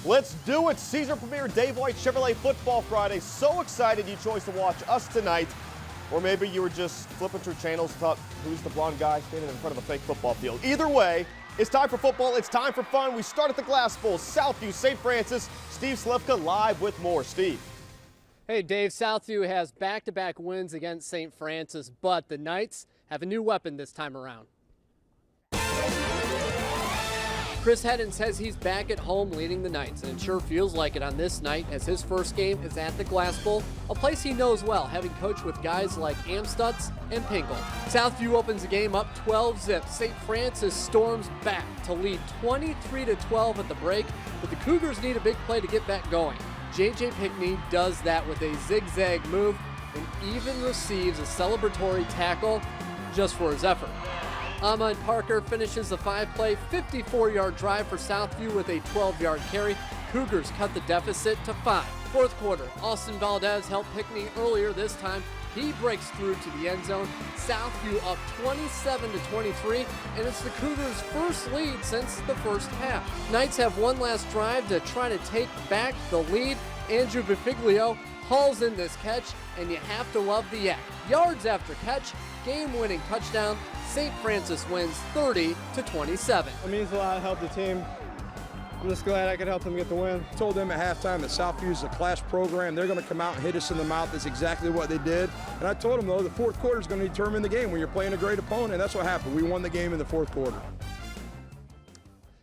Let's do it. Season premiere Dave White Chevrolet Football Friday. So excited you chose to watch us tonight. Or maybe you were just flipping through channels and thought, who's the blonde guy standing in front of a fake football field? Either way, it's time for football. It's time for fun. We start at the Glass Bowl, Southview, St. Francis. Steve Slivka live with more. Steve. Hey, Dave, Southview has back-to-back wins against St. Francis, but the Knights have a new weapon this time around. Chris Hedden says he's back at home leading the Knights, and it sure feels like it on this night as his first game is at the Glass Bowl, a place he knows well, having coached with guys like Amstutz and Pinkel. Southview opens the game up 12-zip. St. Francis storms back to lead 23-12 at the break, but the Cougars need a big play to get back going. J.J. Pickney does that with a zigzag move and even receives a celebratory tackle just for his effort. Ahmad Parker finishes the 5-play, 54-yard drive for Southview with a 12-yard carry. Cougars cut the deficit to 5. Fourth quarter, Austin Valdez helped Pickney earlier this time. He breaks through to the end zone. Southview up 27-23, and it's the Cougars' first lead since the first half. Knights have one last drive to try to take back the lead. Andrew Bifiglio hauls in this catch, and you have to love the yak. Yards after catch, game-winning touchdown. St. Francis wins 30-27. It means a lot to help the team. I'm just glad I could help them get the win. I told them at halftime that Southview is a class program. They're going to come out and hit us in the mouth. That's exactly what they did. And I told them, though, the fourth quarter is going to determine the game when you're playing a great opponent. That's what happened. We won the game in the fourth quarter.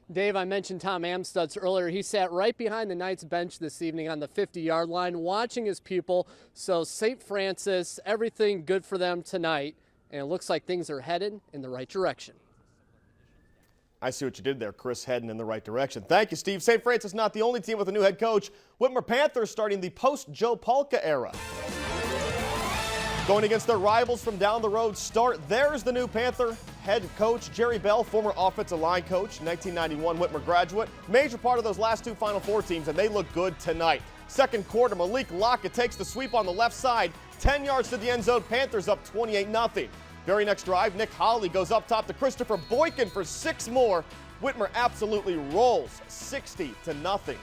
Dave, I mentioned Tom Amstutz earlier. He sat right behind the Knights bench this evening on the 50-yard line watching his pupil. So St. Francis, everything good for them tonight. And it looks like things are headed in the right direction. I see what you did there, Chris, heading in the right direction. Thank you, Steve. St. Francis not the only team with a new head coach. Whitmer Panthers starting the post-Joe Palka era. Going against their rivals from down the road start. There's the new Panther head coach, Jerry Bell, former offensive line coach, 1991 Whitmer graduate. Major part of those last two Final Four teams, and they look good tonight. Second quarter, Malik Lockett takes the sweep on the left side. 10 yards to the end zone, Panthers up 28-0. Very next drive, Nick Holly goes up top to Christopher Boykin for 6 more. Whitmer absolutely rolls 60-0.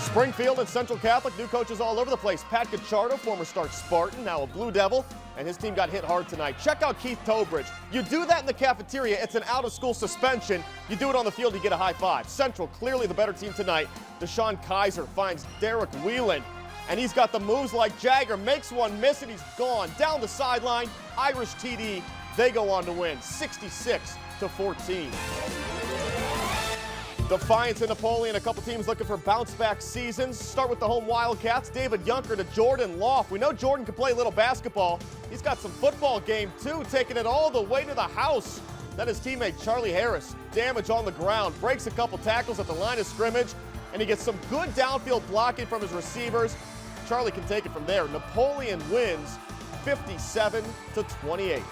Springfield and Central Catholic, new coaches all over the place. Pat Gachardo, former Stark Spartan, now a Blue Devil, and his team got hit hard tonight. Check out Keith Tobridge. You do that in the cafeteria, it's an out-of-school suspension. You do it on the field, you get a high five. Central, clearly the better team tonight. Deshaun Kaiser finds Derek Whelan, and he's got the moves like Jagger. Makes one, miss it, he's gone. Down the sideline, Irish TD. They go on to win, 66-14. Defiance and Napoleon, a couple teams looking for bounce-back seasons. Start with the home Wildcats. David Junker to Jordan Loft. We know Jordan can play a little basketball. He's got some football game, too, taking it all the way to the house. Then his teammate Charlie Harris, damage on the ground, breaks a couple tackles at the line of scrimmage, and he gets some good downfield blocking from his receivers. Charlie can take it from there. Napoleon wins 57-28.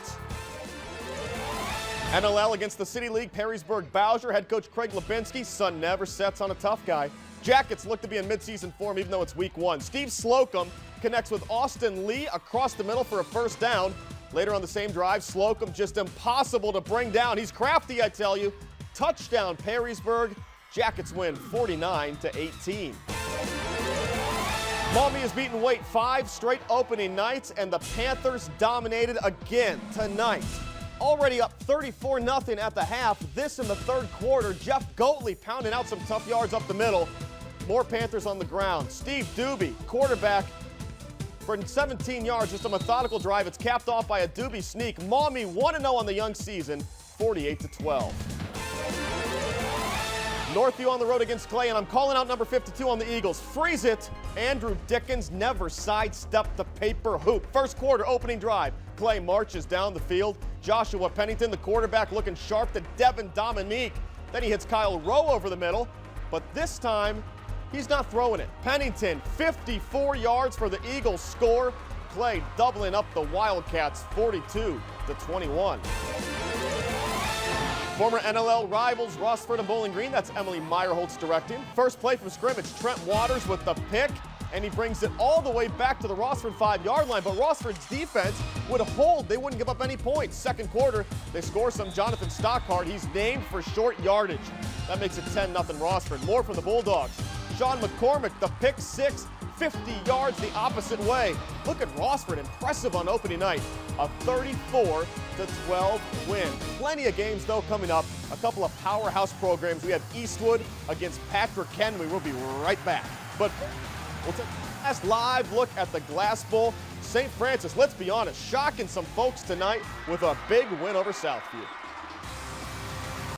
NLL against the City League, Perrysburg Bowser. Head coach Craig Lubinsky, son never sets on a tough guy. Jackets look to be in midseason form even though it's week 1. Steve Slocum connects with Austin Lee across the middle for a first down. Later on the same drive, Slocum just impossible to bring down. He's crafty, I tell you. Touchdown, Perrysburg. Jackets win 49-18. Maumee has beaten Waite 5 straight opening nights, and the Panthers dominated again tonight. Already up 34-0 at the half. This in the third quarter. Jeff Goatley pounding out some tough yards up the middle. More Panthers on the ground. Steve Doobie, quarterback, for 17 yards, just a methodical drive. It's capped off by a Doobie sneak. Maumee 1-0 on the young season, 48-12. Northview on the road against Clay, and I'm calling out number 52 on the Eagles. Freeze it. Andrew Dickens never sidestepped the paper hoop. First quarter opening drive. Clay marches down the field. Joshua Pennington, the quarterback, looking sharp to Devin Dominique. Then he hits Kyle Rowe over the middle, but this time he's not throwing it. Pennington, 54 yards for the Eagles score. Clay doubling up the Wildcats, 42-21. Former NLL rivals Rossford and Bowling Green. That's Emily Meyerholtz directing. First play from scrimmage, Trent Waters with the pick. and he brings it all the way back to the Rossford 5-yard line, but Rossford's defense would hold. They wouldn't give up any points. Second quarter, they score some Jonathan Stockhart. He's named for short yardage. That makes it 10-0 Rossford. More from the Bulldogs. Sean McCormick, the pick six, 50 yards the opposite way. Look at Rossford, impressive on opening night. A 34-12 win. Plenty of games, though, coming up. A couple of powerhouse programs. We have Eastwood against Patrick Henry. We'll be right back. But we'll take a last live look at the Glass Bowl. St. Francis, let's be honest, shocking some folks tonight with a big win over Southfield.